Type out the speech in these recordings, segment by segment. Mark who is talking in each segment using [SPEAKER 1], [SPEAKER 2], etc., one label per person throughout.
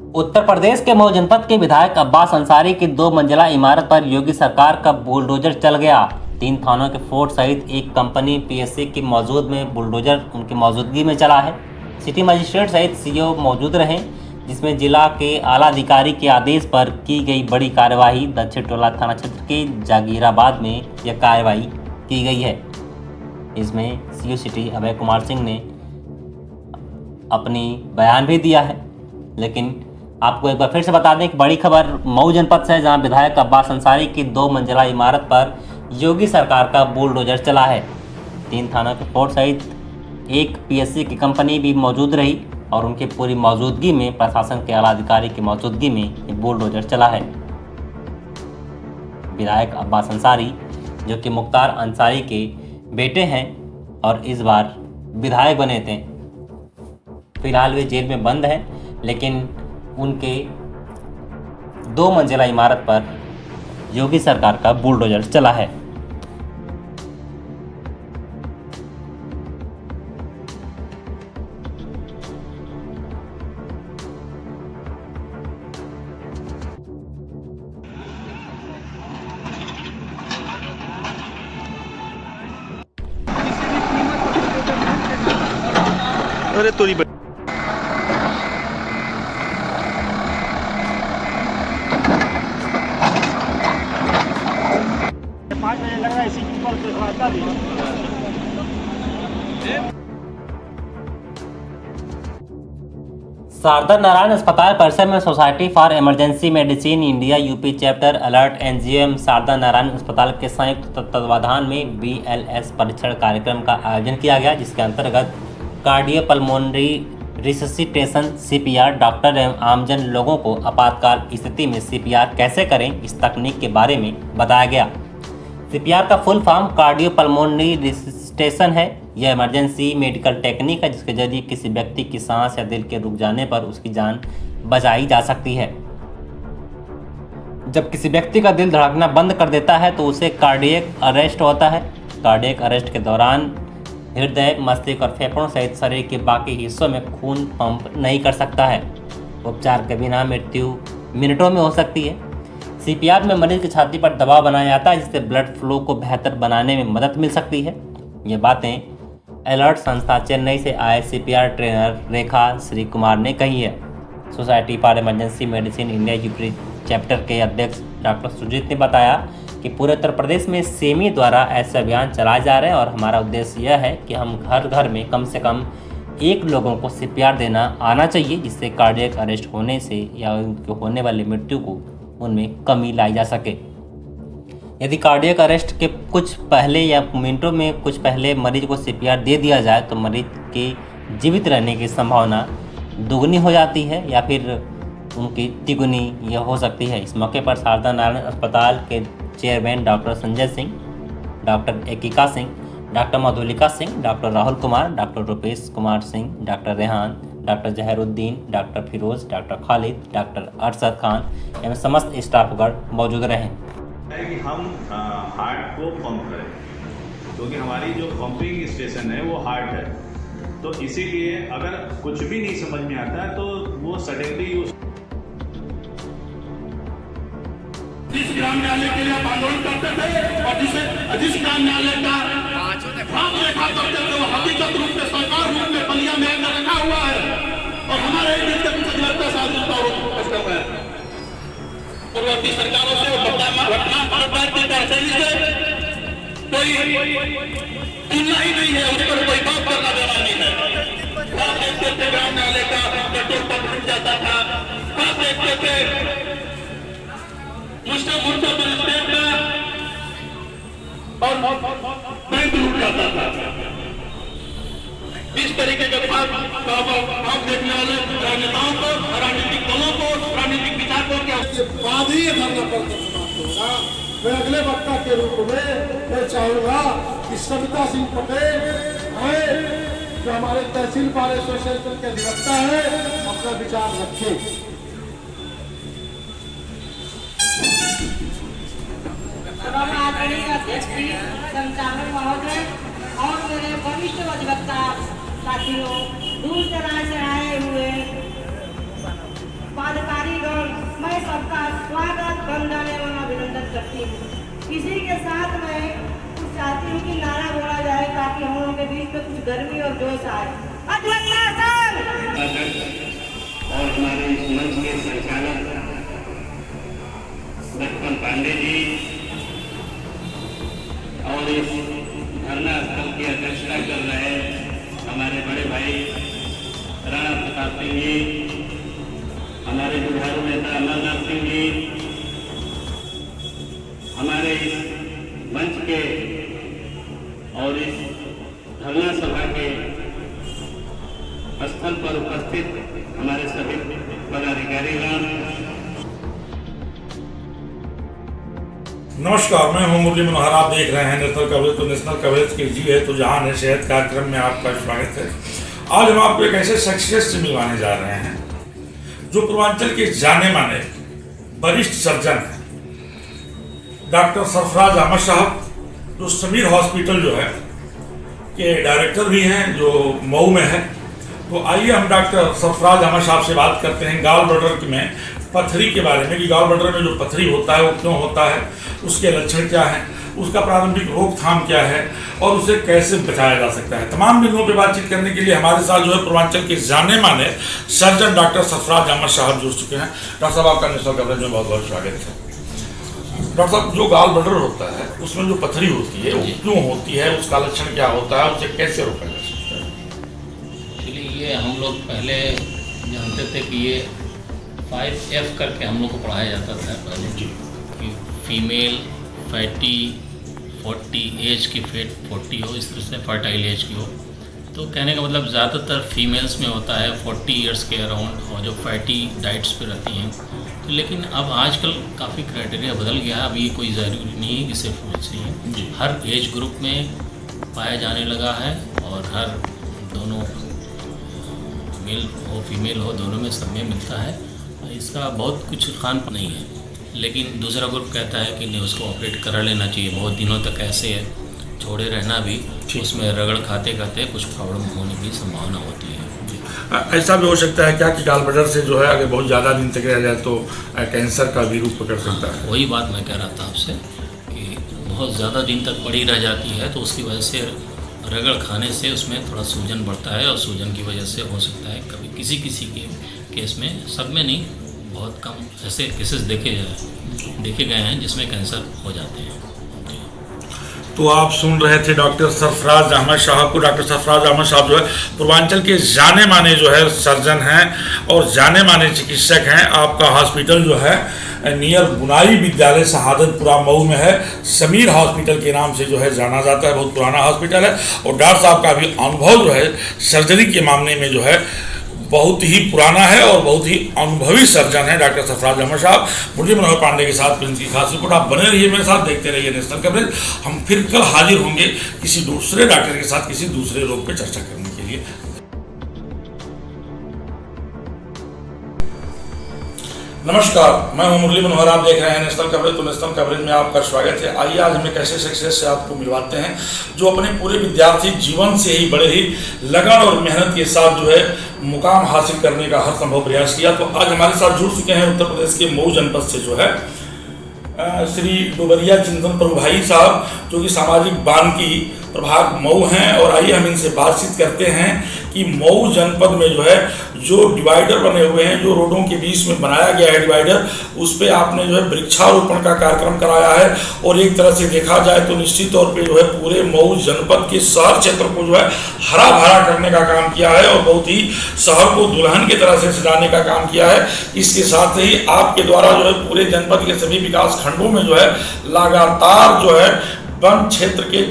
[SPEAKER 1] उत्तर प्रदेश के मऊ जनपद के विधायक अब्बास अंसारी की 2 मंजिला इमारत पर योगी सरकार का बुलडोजर चल गया। 3 थानों के फोर्ट सहित एक कंपनी पीएससी की मौजूद में बुलडोजर उनकी मौजूदगी में चला है। सिटी मजिस्ट्रेट सहित सीओ मौजूद रहे, जिसमें जिला के आला अधिकारी के आदेश पर की गई बड़ी कार्यवाही। दक्षिण टोला थाना क्षेत्र के जागीराबाद में यह कार्रवाई की गई है। इसमें सीओ सिटी अभय कुमार सिंह ने अपनी बयान भी दिया है। लेकिन आपको एक बार फिर से बता दें कि बड़ी खबर मऊ जनपद से है, जहां विधायक अब्बास अंसारी की 2 मंजिला इमारत पर योगी सरकार का बुलडोजर चला है। 3 थानों के फोर्ट सहित एक पीएससी की कंपनी भी मौजूद रही और उनकी पूरी मौजूदगी में, प्रशासन के आला अधिकारी की मौजूदगी में ये बुलडोजर चला है। विधायक अब्बास अंसारी जो कि मुख्तार अंसारी के बेटे हैं और इस बार विधायक बने थे। फिलहाल वे जेल में बंद हैं, लेकिन उनके 2 मंजिला इमारत पर योगी सरकार का बुलडोजर चला है।
[SPEAKER 2] अरे तोरी
[SPEAKER 3] 5 बजे लग रहा है इसी के ऊपर देखवाता भी।
[SPEAKER 1] शारदा नारायण अस्पताल परिसर में society for emergency medicine India UP chapter alert NGO Sharda Narayan अस्पताल के संयुक्त तत्वावधान में BLS परीक्षण कार्यक्रम का आयोजन किया गया, जिसके अंतर्गत कार्डियोपल्मोनरी रिससिटेशन CPR डॉक्टर एवं आमजन लोगों को आपातकाल स्थिति में CPR कैसे करें, इस तकनीक के बारे में बताया गया। CPR का फुल फॉर्म कार्डियोपल्मोनरी रिससिटेशन है। यह इमरजेंसी मेडिकल टेक्निक है जिसके जरिए किसी व्यक्ति की सांस या दिल के रुक जाने पर उसकी जान बचाई जा सकती है। जब किसी व्यक्ति का दिल धड़कना बंद कर देता है तो उसे कार्डियक अरेस्ट होता है। कार्डियक अरेस्ट के दौरान हृदय, मस्तिष्क और फेफड़ों सहित शरीर के बाकी हिस्सों में खून पंप नहीं कर सकता है। उपचार के बिना मृत्यु मिनटों में हो सकती है। CPR में मरीज की छाती पर दबाव बनाया जाता है, जिससे ब्लड फ्लो को बेहतर बनाने में मदद मिल सकती है। ये बातें अलर्ट संस्था चेन्नई से आए CPR ट्रेनर रेखा श्री कुमार ने कही है। Society for emergency medicine India UP chapter के अध्यक्ष डॉक्टर सुजीत ने बताया कि पूरे उत्तर प्रदेश में सेमी द्वारा ऐसे अभियान चलाए जा रहे हैं और हमारा उद्देश्य यह है कि हम घर घर में कम से कम 1 लोगों को CPR देना आना चाहिए, जिससे कार्डियक अरेस्ट होने से या उनके होने वाली मृत्यु को उनमें कमी लाई जा सके। यदि कार्डियक अरेस्ट के कुछ पहले या मिनटों में कुछ पहले मरीज को CPR दे दिया जाए तो मरीज के जीवित रहने की संभावना दुगनी हो जाती है या फिर उनकी तिगुनी यह हो सकती है। इस मौके पर शारदा नारायण अस्पताल के chairman doctor Sanjay Singh, doctor Ekika Singh, doctor Madhulika Singh, doctor Rahul Kumar, doctor Rupesh Kumar Singh, doctor Rehan, doctor Zahiruddin, doctor Firoz, doctor Khalid, doctor Arshad Khan एवं समस्त स्टाफगण मौजूद रहे।
[SPEAKER 4] कि हम हार्ट को पंप करें, क्योंकि हमारी जो पंपिंग स्टेशन है वो हार्ट है। तो इसीलिए अगर कुछ भी नहीं समझ में आता है तो वो सडनली
[SPEAKER 5] जिस ग्राम न्यायालय के लिए आप आंदोलन करते थे और जिस ग्राम न्यायालय का भाव रेखा करते थे वो हकीकत रूप में सरकार रूप में बलिया में रखा हुआ है और हमारे एक दिन के पीछे लगता साल है पूर्ववर्ती सरकारों से घटना की शैली से कोई तुलना ही नहीं है, उस पर कोई बात करना देना नहीं है। आप देखते थे ग्राम न्यायालय का पेट्रोल पंप मिल जाता था, आप देखते थे मुस्लिम मुर्चा पर स्टेट में और बैंक लूट जाता था। इस तरीके के आप देखने वाले राजनेताओं को, राजनीतिक दलों को, राजनीतिक विचारकों के
[SPEAKER 6] बाद ही धरना प्रदर्शन होगा। मैं अगले वक्ता के रूप में मैं चाहूँगा कि सविता सिंह पटेल आए, जो हमारे तहसील बार एसोसिएशन के अधिवक्ता है, अपना विचार रखें।
[SPEAKER 7] अध्यक्ष जी, संचालक महोदय और मेरे वरिष्ठ अधिवक्ता साथियों, दूर दराज से आए हुए पदाधिकारीगण, मैं सबका स्वागत, वंदन एवं अभिनंदन करती हूँ। इसी के साथ मैं कुछ चाहती हूँ कि नारा बोला जाए ताकि हम लोगों के बीच में कुछ गर्मी और जोश आए।
[SPEAKER 2] और हमारे इस मंच के संचालक लक्ष्मण पांडे जी और इस धरना स्थल की अध्यक्षता कर रहे हमारे बड़े भाई राणा प्रताप सिंह जी, हमारे जुझारू नेता अमरनाथ सिंह जी, हमारे इस मंच के और इस धरना सभा के स्थल पर उपस्थित हमारे सभी पदाधिकारीगण।
[SPEAKER 8] नमस्कार, मैं हूं मुरली मनोहर। आप देख रहे हैं नेशनल कवरेज। तो नेशनल कवरेज के जी है तो जहां है सेहत कार्यक्रम में आपका स्वागत है। आज हम आपको एक ऐसे शख्सियत से मिलवाने जा रहे हैं जो पूर्वांचल के जाने माने वरिष्ठ सर्जन हैं, डॉक्टर सरफराज अहमद साहब, जो समीर हॉस्पिटल जो है के डायरेक्टर भी हैं, जो मऊ में है। तो आइए हम डॉक्टर सरफराज अहमद साहब से बात करते हैं गॉल ब्लैडर में पथरी के बारे में, कि गॉल ब्लैडर में जो पथरी होता है वो क्यों होता है, उसके लक्षण क्या हैं, उसका प्रारंभिक रोकथाम क्या है और उसे कैसे बचाया जा सकता है। तमाम बिंदुओं पर बातचीत करने के लिए हमारे साथ जो है पूर्वांचल के जाने माने सर्जन डॉक्टर सरफराज अहमद साहब जुड़ चुके हैं। डॉक्टर साहब, आपका नेशनल कवरेज में बहुत बहुत स्वागत है। डॉक्टर साहब, जो गॉल ब्लैडर होता है उसमें जो पथरी होती है वो क्यों होती है, उसका लक्षण क्या होता है, उसे कैसे रोका जा सकता है?
[SPEAKER 9] चलिए, ये हम लोग पहले जानते थे कि ये 5F करके हम लोग को पढ़ाया जाता था पहले, कि फीमेल फैटी 40 एज की फेट 40 हो, इस तरह से फर्टाइल एज की हो। तो कहने का मतलब ज़्यादातर फीमेल्स में होता है 40 इयर्स के अराउंड, और जो फैटी डाइट्स पे रहती हैं। तो लेकिन अब आजकल काफ़ी क्राइटेरिया बदल गया है। अब ये कोई ज़रूरी नहीं है कि सिर्फ वैसे ही, हर एज ग्रुप में पाया जाने लगा है, और हर दोनों मेल हो फीमेल हो दोनों में सब में मिलता है। इसका बहुत कुछ खान नहीं है, लेकिन दूसरा ग्रुप कहता है कि नहीं, उसको ऑपरेट करा लेना चाहिए। बहुत दिनों तक ऐसे छोड़े रहना भी, उसमें रगड़ खाते खाते कुछ प्रॉब्लम होने की संभावना होती है।
[SPEAKER 8] ऐसा भी हो सकता है क्या कि गॉल ब्लैडर से जो है अगर बहुत ज़्यादा दिन तक रह जाए तो कैंसर का भी रूप पकड़ सकता है?
[SPEAKER 9] वही बात मैं कह रहा था आपसे कि बहुत ज़्यादा दिन तक पड़ी रह जाती है, तो उसकी वजह से रगड़ खाने से उसमें थोड़ा सूजन बढ़ता है, और सूजन की वजह से हो सकता है कभी किसी के केस में, सब में नहीं, बहुत कम ऐसे केसेस देखे गए हैं जिसमें कैंसर हो जाते हैं।
[SPEAKER 8] तो आप सुन रहे थे डॉक्टर सरफराज अहमद साहब को। डॉक्टर सरफराज अहमद साहब जो है पूर्वांचल के जाने माने जो है सर्जन हैं और जाने माने चिकित्सक हैं। आपका हॉस्पिटल जो है नियर बुनाई विद्यालय शहादतपुरा मऊ में है, समीर हॉस्पिटल के नाम से जो है जाना जाता है। बहुत पुराना हॉस्पिटल है, और डॉक्टर साहब का भी अनुभव जो है सर्जरी के मामले में जो है बहुत ही पुराना है और बहुत ही अनुभवी सर्जन है डॉक्टर सरफराज अहमद साहब। मुरली मनोहर पांडे के साथ प्रिंस की खास रिपोर्ट। आप बने रहिए मेरे साथ, देखते रहिए नेशनल कवरेज। हम फिर कल हाजिर होंगे किसी दूसरे डॉक्टर के साथ किसी दूसरे रोग पे चर्चा करने के लिए। नमस्कार, मैं हूं मुरली मनोहर। आप देख रहे हैं नेशनल कवरेज। तो नेशनल कवरेज में आपका स्वागत है। आइए आज हम एक ऐसे शख्सियत से आपको मिलवाते हैं जो अपने पूरे विद्यार्थी जीवन से ही बड़े ही लगन और मेहनत के साथ जो है मुकाम हासिल करने का हर संभव प्रयास किया। तो आज हमारे साथ जुड़ चुके हैं उत्तर प्रदेश के मऊ जनपद से जो है श्री डोबरिया चिंतन प्रभु भाई साहब, जो कि सामाजिक बानिकी प्रभाग मऊ हैं। और आइए हम इनसे बातचीत करते हैं कि मऊ जनपद में जो है जो डिवाइडर बने हुए हैं, जो रोडों के बीच में बनाया गया है डिवाइडर, उस पर आपने जो है वृक्षारोपण का कार्यक्रम कराया है। और एक तरह से देखा जाए तो निश्चित तौर पे जो है पूरे मऊ जनपद के शहर क्षेत्र को जो है हरा भरा करने का काम किया है और बहुत ही शहर को दुल्हन की तरह से सजाने का काम किया है। इसके साथ ही आपके द्वारा जो है पूरे जनपद के सभी विकास खंडों में जो है लगातार जो है वन क्षेत्र के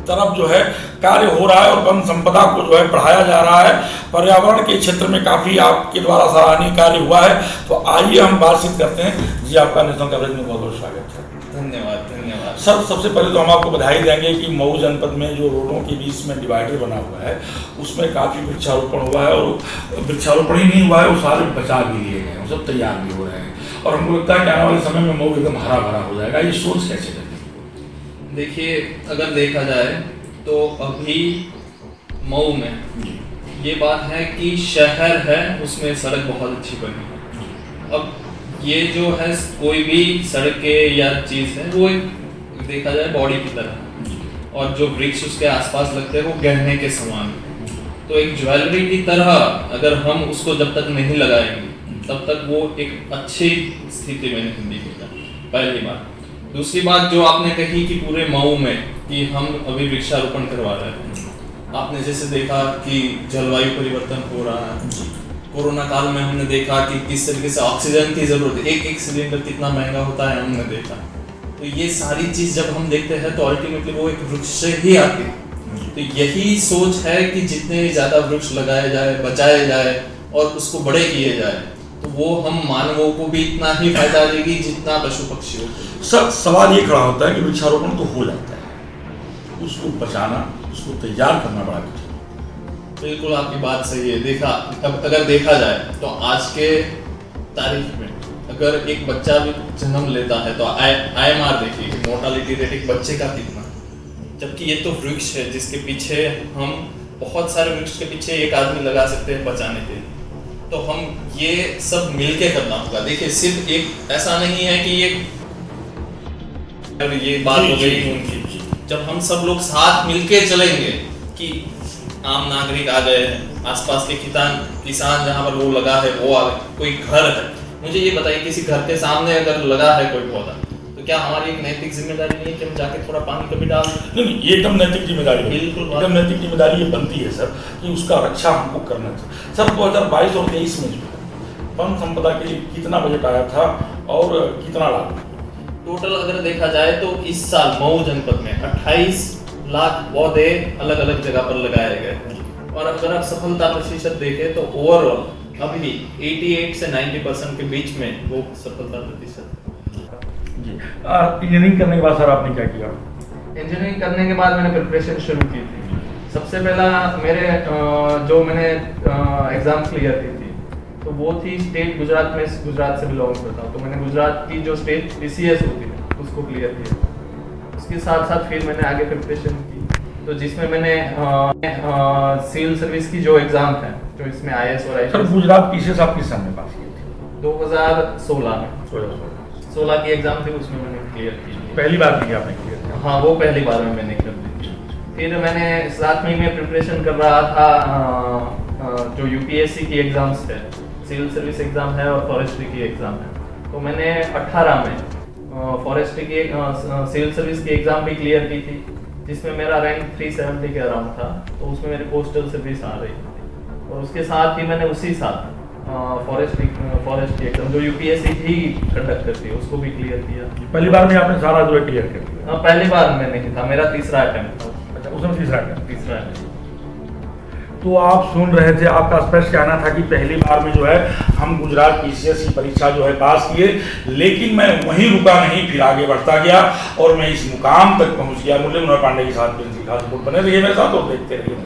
[SPEAKER 8] तरफ जो है कार्य हो रहा है और वन संपदा को जो है बढ़ाया जा रहा है। पर्यावरण के क्षेत्र में काफ़ी आपके द्वारा सराहनीय कार्य हुआ है। तो आइए हम बातचीत करते हैं। जी, आपका नेशनल कवरेज में बहुत बहुत स्वागत है।
[SPEAKER 9] धन्यवाद धन्यवाद
[SPEAKER 8] सर, सबसे पहले तो हम आपको बधाई देंगे कि मऊ जनपद में जो रोडों के बीच में डिवाइडर बना हुआ है उसमें काफ़ी वृक्षारोपण हुआ है। और वृक्षारोपण ही नहीं हुआ है, वो सारे बचा भी लिए गए हैं, वो सब तैयार भी हो रहे हैं। और हमको लगता है कि आने वाले समय में मऊ एकदम हरा भरा हो जाएगा। ये सोच कैसे लगी?
[SPEAKER 10] देखिए, अगर देखा जाए तो अभी मऊ में ये बात है कि शहर है उसमें सड़क बहुत अच्छी बनी है, अब ये जो है कोई भी सड़कें या चीज़ है वो एक देखा जाए बॉडी की तरह, और जो वृक्ष उसके आसपास लगते हैं वो गहने के समान। तो एक ज्वेलरी की तरह अगर हम उसको जब तक नहीं लगाएंगे तब तक वो एक अच्छी स्थिति में नहीं दिखेगा, पहली बात। दूसरी बात जो आपने कही कि पूरे मऊ में कि हम अभी वृक्षारोपण करवा रहे हैं, आपने जैसे देखा कि जलवायु परिवर्तन हो रहा है, कोरोना काल में हमने देखा कि किस तरीके से ऑक्सीजन की जरूरत है, एक सिलेंडर कितना महंगा होता है हमने देखा। तो ये सारी चीज जब हम देखते हैं तो अल्टीमेटली वो एक वृक्ष से ही आती है। तो यही सोच है कि जितने ज्यादा वृक्ष लगाए जाए, बचाए जाए और उसको बड़े किए जाए, तो वो हम मानवों को भी इतना ही फायदा देगी जितना पशु पक्षियों को।
[SPEAKER 8] सर सवाल ये खड़ा होता है कि वृक्षारोपण तो हो जाता है, उसको बचाना, उसको तैयार करना बड़ा कठिन।
[SPEAKER 10] बिल्कुल आपकी बात सही है। देखा अब अगर देखा जाए तो आज के तारीख में अगर एक बच्चा भी जन्म लेता है तो IMR देखिए, मोर्टालिटी रेट एक बच्चे का कितना, जबकि ये तो वृक्ष है जिसके पीछे हम बहुत सारे वृक्ष के पीछे एक आदमी लगा सकते हैं बचाने के लिए। तो हम ये सब मिलके करना होगा। देखिए सिर्फ एक ऐसा नहीं है कि ये बात हो गई उनकी, जब हम सब लोग साथ मिलके चलेंगे कि आम नागरिक आ गए हैं, आसपास के किसान जहाँ पर वो लगा है वो आ गए, कोई घर है, मुझे ये बताइए किसी घर के सामने अगर लगा है कोई पौधा, तो क्या हमारी एक नैतिक जिम्मेदारी नहीं है कि हम जाके थोड़ा पानी कभी डाल दें?
[SPEAKER 8] नहीं, ये एकदम नैतिक जिम्मेदारी है।
[SPEAKER 10] बिल्कुल
[SPEAKER 8] एकदम नैतिक जिम्मेदारी ये बनती है सर कि उसका रक्षा हमको करना चाहिए। सर 2022 और 23 में जो वन संपदा के लिए कितना बजट आया था और कितना लाभ?
[SPEAKER 10] टोटल अगर देखा जाए तो इस साल मऊ जनपद में 28 लाख पौधे अलग अलग जगह पर लगाए गए, और अगर आप सफलता प्रतिशत देखें तो ओवरऑल अभी 88 से 90% के बीच में वो सफलता प्रतिशत।
[SPEAKER 8] इंजीनियरिंग करने के बाद सर आपने क्या किया?
[SPEAKER 10] इंजीनियरिंग करने के बाद मैंने प्रिपरेशन शुरू की थी। सबसे पहला मेरे जो मैंने एग्जाम क्लियर की थी तो वो थी स्टेट गुजरात में, गुजरात से बिलोंग करता हूँ, तो मैंने गुजरात की जो स्टेट PCS होती है उसको क्लियर किया। उसके साथ साथ फिर मैंने आगे प्रिपरेशन की, तो जिसमें मैंने सिविल सर्विस की जो एग्जाम है, जो इसमें IAS और
[SPEAKER 8] सर गुजरात PCS आप किस साल में पास किए थे?
[SPEAKER 10] 2016 में 16 की एग्जाम थी, उसमें मैंने क्लियर की।
[SPEAKER 8] पहली बार की आपने क्लियर किया?
[SPEAKER 10] हाँ, वो पहली बार में मैंने कर दी। फिर मैंने 7वीं में प्रिपरेशन कर रहा था जो UPSC की एग्जाम्स है, सिविल सर्विस एग्जाम है और फॉरेस्ट्री की एग्जाम है, तो मैंने 18 में फॉरेस्ट्री की सिविल सर्विस की एग्जाम भी क्लियर की थी, जिसमें मेरा रैंक 370 के अराउंड था, तो उसमें मेरी पोस्टल सर्विस आ रही थी। और उसके साथ ही मैंने उसी साल फॉरेस्ट की एग्जाम जो UPSC ही कंडक्ट करती है उसको भी क्लियर किया।
[SPEAKER 8] पहली बार में आपने सारा जो है क्लियर कर दिया?
[SPEAKER 10] हाँ, पहली बार में नहीं था, मेरा तीसरा अटेम्प्ट था।
[SPEAKER 8] अच्छा, उसमें तीसरा अटेम्प्ट। तो आप सुन रहे थे, आपका स्पष्ट कहना था कि पहली बार में जो है हम गुजरात PCS की परीक्षा जो है पास किए, लेकिन मैं वहीं रुका नहीं, फिर आगे बढ़ता गया और मैं इस मुकाम तक पहुंच गया। मुरली मनोहर पांडे के साथ खास रिपोर्ट बने रहिए मेरे साथ और देखते रहिए।